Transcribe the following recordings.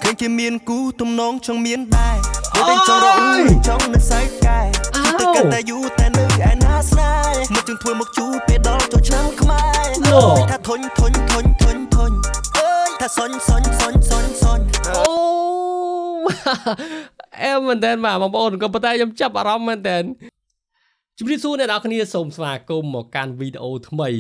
ឃើញជាមានគូទំនងចង់មានដែរតែចង់រអ៊ូចង់នឹងសាយកែទៅកាន់តែយូរតែនៅឯណាស្នេហ៍មកជើងធ្វើមកជូពេលដល់ចូលឆ្នាំខ្មែរថាធុញអើយថាសុញអូអែមមែនតើបងប្អូនក៏ប៉ុន្តែខ្ញុំចាប់អារម្មណ៍មែនតើជំរាបសួរអ្នកនរគ្នាសូមស្វាគមន៍មកកាន់វីដេអូថ្មី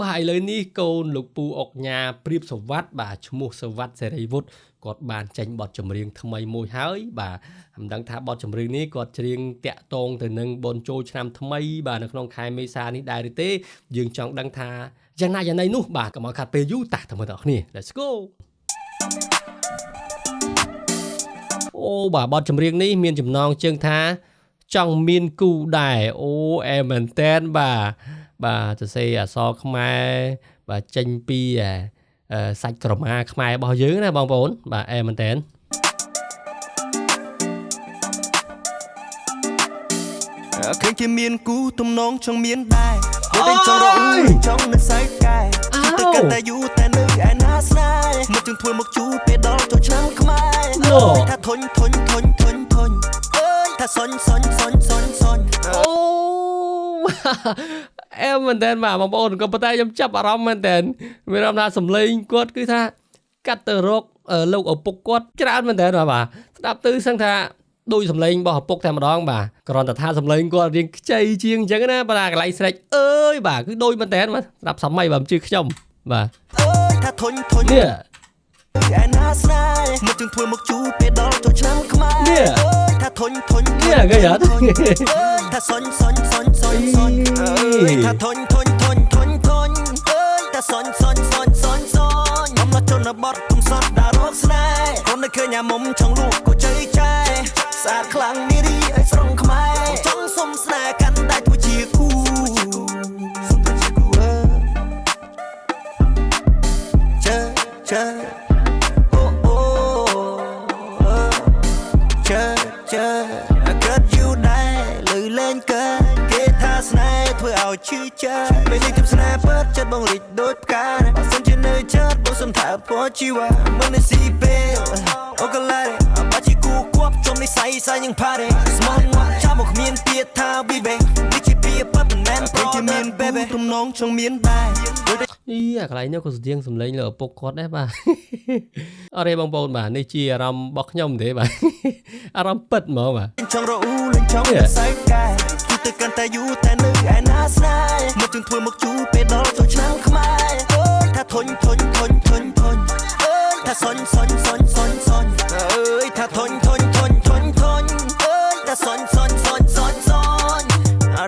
បាទឥឡូវនេះកូនលោកពូអុកញ៉ាព្រៀបសវ័តបាទឈ្មោះសវ័តសេរីវុឌ្ឍគាត់បានចេញបទចម្រៀងថ្មីមួយហើយបាទមិនដឹងថាបទចម្រៀងនេះគាត់ច្រៀងតាក់ទងទៅនឹងបុណ្យចូលឆ្នាំថ្មីបាទនៅក្នុងខែមេសានេះដែរឬទេយើងចង់ដឹងថាយ៉ាងណាយ៉ាងណីនោះបាទកុំឲ្យខាត់ពេលយូរតាស់ទៅមើលអ្នកគ្នា Let's go អូបាទបទចម្រៀងនេះមានចំណងជើងថាចង់មានគូដែរអូអែមែនតែនបាទសរសេរអក្សរខ្មែរបាទចេញពីសាច់ក្រមាខ្មែររបស់យើងណាបងប្អូនបាទអែមែនតែនឃើញជាមានគូទំនងចង់មានដែរតែចង់រអ៊ូចង់នឹងសាយកែទៅកាន់តែយូរតែនៅឯណាស្នេហ៍មកជើងធ្វើមកជូពេលដល់ចូលឆ្នាំខ្មែរថាធុញអើយថាសុញអូអែមែនតើបងប្អូនក៏ប៉ុន្តែខ្ញុំចាប់អារម្មណ៍មែនតើមានអារម្មណ៍ថាសម្លេងគាត់គឺថាកាត់ទៅរកលោកឪពុកគាត់ច្រើនមែនតើបាទស្ដាប់ទៅសឹងថាដូចសម្លេងរបស់ឪពុកតែម្ដងបាទគ្រាន់តែថាសម្លេងគាត់រៀងខ្ចីជាងអញ្ចឹងណាបាទកន្លែងស្រេចអើយបាទគឺដូចមែនតើបាទស្ដាប់សម័យបាទជឿខ្ញុំបាទអើយថាធុញនេះឯណាស្នេហ៍មកជើងធ្វើមកជូពេលដល់ចូលឆ្នាំខ្មែរនេះថាធុញនេះគេយ៉ាថាសុញអើយថាធុញអើយថាសុញអំឡោះជនបទគុំសតដារកស្នេហ៍កូននៅឃើញអាមុំចង់លូកក៏ជ័យចែស្អាតខ្លាំងនារីឲ្យស្រងខ្មែរចង់សុំស្នេហ៍កាន់តែធ្វើជាគូចាកើតយូរដែរលឺលេងកើតគេថាស្នេហ៍ធ្វើឲ្យឈឺចិត្តពេលនេះទិបស្នេហ៍ពិតចិត្តបងរីកដូចផ្កាបើសិនជានៅចិត្តបងសុំថាពណ៌ជីវ៉ាមិននៅស៊ីពេលអូកឡារបាជីគូគប់ចំនេះសាយយ៉ាងផារេស្មោះងាត់ចាំមកគ្មានទៀតថាប៊ីបេនេះជាពីប៉ាត់មិនមែនប្រជាមានបេបេទំនងចង់មានដែរអីអាកន្លែងនេះក៏ស្ទៀងសំឡេងលើឪពុកគាត់ដែរបាទអរេបងប្អូនបាទនេះជាអារម្មណ៍របស់ខ្ញុំទេបាទអារម្មណ៍ពិតហ្មងបាទចង់រអ៊ូលេងចង់សាយកែទៅកាន់តែយូរតែនៅឯណាស្នេហ៍មកជើងធ្វើមកជូពេលដល់ចូលឆ្នាំខ្មែរថាធុញអើយថាសុញអើយថាធុញអើយថាសុញ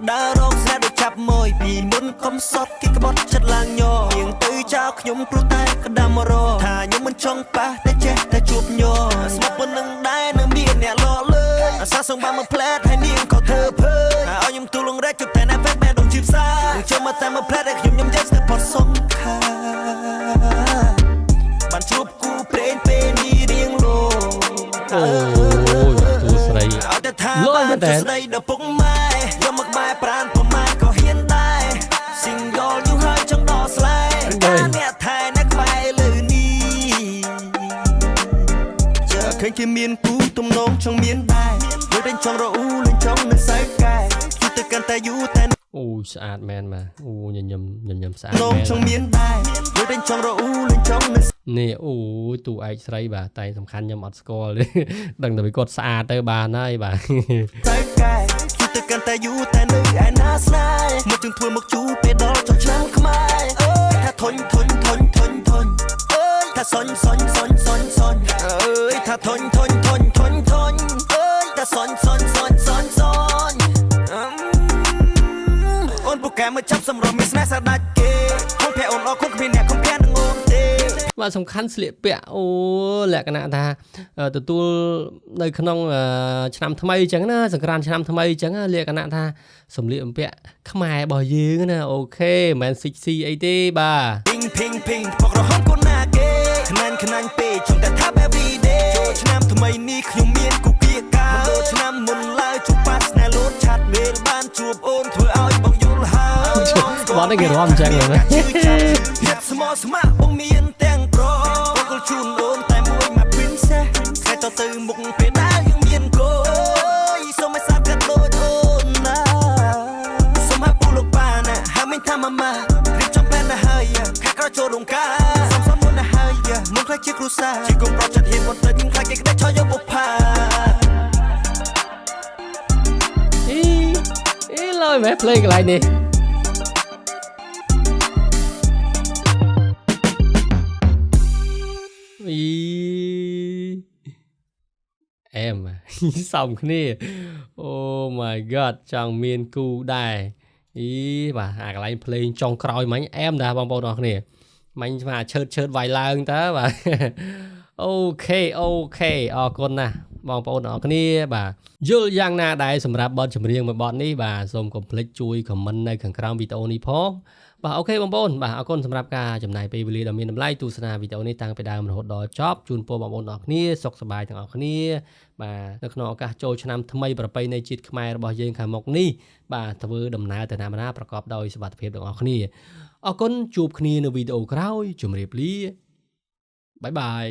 ដើររកស្នេហ៍ដូចចាប់មួយពីមុនកុំសត់គេក្បត់ចិត្តឡើងញ័រៀងទៅចោលខ្ញុំព្រោះតែក្តាំរកថាខ្ញុំមិនចង់ប៉ះតែចេះតែជួបញ័រស្មោះប៉ុណ្្នឹងដែរនៅមានអ្នកលក់លើអាសាសងបានមកផ្លែតហើយនាងក៏ធ្វើភើឲ្យខ្ញុំទូលងរែកជប់តែណាហ្វេតបែដងជីបសាខ្ញុំមកតែមកផ្លែតឲ្យខ្ញុំយកស្ទើរផុតសុំខាបានជួបគូព្រេងពេលនេះរៀងលោអូទូស្រីអត់ថាបានស្ដីដល់ពុកម៉ែយកមកបែប្រានប្រមាណក៏ហ៊ានដែរ single យូរហើយចង់ដល់ស្លែអ្នកថែអ្នកខ្វាយលើនេះឃើញគេមានគូទំនងចង់មានដែរលេងចង់រអ៊ូលេងចង់នឹងសាយកែទៅកាន់តែយូរតែអូស្អាតមែនបាទអូញញឹមស្អាតមែនចង់មានដែរលេងចង់រអ៊ូលេងចង់នឹងនេះអូទូឯកស្រីបាទតែសំខាន់ខ្ញុំអត់ស្គាល់ទេដឹងតែគាត់ស្អាតទៅបានហើយបាទសាយកែទៅកាន់តែយូរតែនៅឯណាស្នេហ៍មកជើងធ្វើមកជូពេលដល់ចូលឆ្នាំខ្មែរថាធុញអើយថាសុញអើយថាធុញអើយថាសុញអូនពូកែមកចាប់សម្រាប់មានស្នេហ៍ស្ដាច់គេកូនភ័ក្រអូនអរគុណគ្មានអ្នកកំភាននឹងអូនទេបាទសំខាន់ស្លៀកពាក់អូលក្ខណៈថាទទួលនៅក្នុងឆ្នាំថ្មីអញ្ចឹងណាសង្ក្រាន្តឆ្នាំថ្មីអញ្ចឹងលក្ខណៈថាសម្លៀកបំពាក់ខ្មែររបស់យើងណាអូខេមិនមែន 6C អីទេបាទពីងពករហូតកូនណាគេខ្នាញ់ពេកចង់តែថា every day ចូលឆ្នាំថ្មីនេះខ្ញុំមានគូពាក្យកាលឆ្នាំមុនឡើយជួបប៉ាត់ស្នេហ៍លោតឆាត់មេលបានជួបអូនធ្វើឲ្យបងយល់ហើយបងនេះគេរំអញ្ចឹងណាភាពស្មោះស្ម័គ្របងមានទាំងប្របងជូនអូនតែមួយមក princess យើងខ្លាចជាគ្រួសារជាកូនប្រុសចិត្តហ៊ានបន្តិចខ្លាចគេក្តេចថយយកបុប្ផាឡើយមែនភ្លេងកន្លែងនេះអែមសំគ្នាអូ my god ចង់មានគូដែរបាទអាកន្លែងភ្លេងចុងក្រោយមិញអែមដែរបងប្អូនអរគ្នាមិញស្មាឈើតវាយឡើងតើបាទអូខេអរគុណណាស់បងប្អូនអរគ្នាបាទយល់យ៉ាងណាដែរសម្រាប់បទចម្រៀងមួយបទនេះបាទសូមកុំភ្លេចជួយ comment នៅខាងក្រោមវីដេអូនេះផងបាទអូខេបងប្អូនបាទអរគុណសម្រាប់ការចំណាយពេលវេលាដ៏មានតម្លៃទស្សនាវីដេអូនេះតាំងពីដើមរហូតដល់ចប់ជូនពរបងប្អូនអរគ្នាសុខសប្បាយទាំងអស់គ្នាបាទនៅក្នុងឱកាសចូលឆ្នាំថ្មីប្រពៃណីជាតិខ្មែររបស់យើងខាងមុខនេះបាទធ្វើដំណើរទៅណាប្រកបដោយសុវត្ថិភាពទាំងអស់គ្នាអរគុណជួបគ្នានៅវីដេអូក្រោយជម្រាបលាបាយបាយ